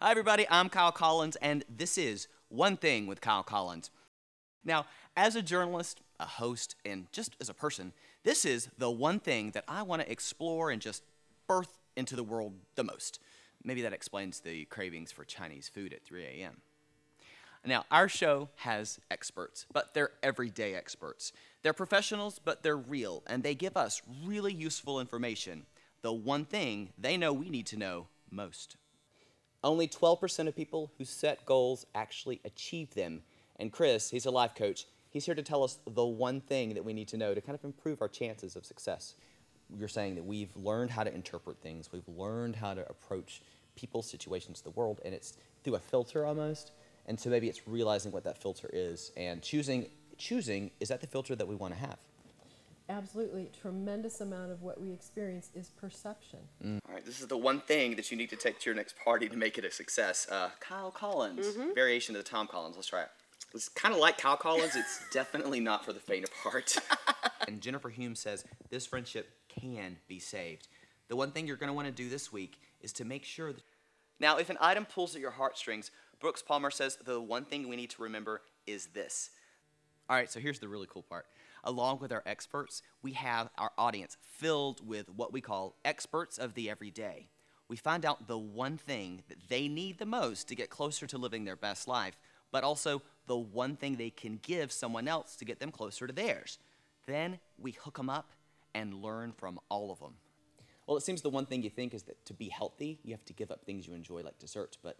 Hi, everybody. I'm Kyle Collins, and this is One Thing with Kyle Collins. Now, as a journalist, a host, and just as a person, this is the one thing that I want to explore and just birth into the world the most. Maybe that explains the cravings for Chinese food at 3 a.m. Now, our show has experts, but they're everyday experts. They're professionals, but they're real, and they give us really useful information. The one thing they know we need to know most. Only 12% of people who set goals actually achieve them. And Chris, he's a life coach. He's here to tell us the one thing that we need to know to kind of improve our chances of success. You're saying that we've learned how to interpret things. We've learned how to approach people, situations, the world, and it's through a filter almost. And so maybe it's realizing what that filter is and choosing, is that the filter that we want to have? Absolutely. Tremendous amount of what we experience is perception. All right, this is the one thing that you need to take to your next party to make it a success. Kyle Collins, variation of the Tom Collins. Let's try it. It's kind of like Kyle Collins. It's definitely not for the faint of heart. And Jennifer Hume says, this friendship can be saved. The one thing you're going to want to do this week is to make sure that... Now, if an item pulls at your heartstrings, Brooks Palmer says the one thing we need to remember is this. All right, so here's the really cool part. Along with our experts, we have our audience filled with what we call experts of the everyday. We find out the one thing that they need the most to get closer to living their best life, but also the one thing they can give someone else to get them closer to theirs. Then we hook them up and learn from all of them. Well, it seems the one thing you think is that to be healthy, you have to give up things you enjoy like desserts, but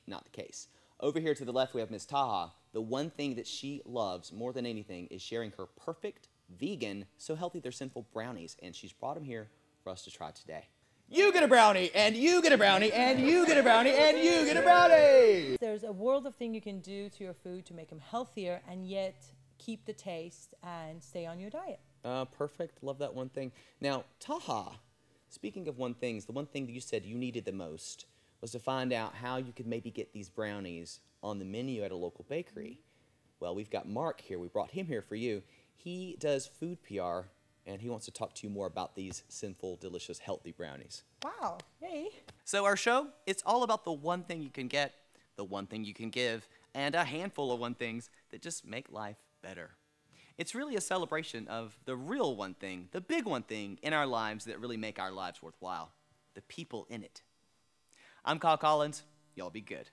not the case. Over here to the left, we have Ms. Taha. The one thing that she loves more than anything is sharing her perfect, vegan, so healthy they're sinful brownies, and she's brought them here for us to try today. You get a brownie, and you get a brownie, and you get a brownie, and you get a brownie! There's a world of things you can do to your food to make them healthier and yet keep the taste and stay on your diet. Perfect. Love that one thing. Now, Taha, speaking of one things, the one thing that you said you needed the most was to find out how you could maybe get these brownies on the menu at a local bakery. Well, we've got Mark here. We brought him here for you. He does food PR, and he wants to talk to you more about these sinful, delicious, healthy brownies. Wow, yay. So our show, it's all about the one thing you can get, the one thing you can give, and a handful of one things that just make life better. It's really a celebration of the real one thing, the big one thing in our lives that really make our lives worthwhile, the people in it. I'm Kyle Collins. Y'all be good.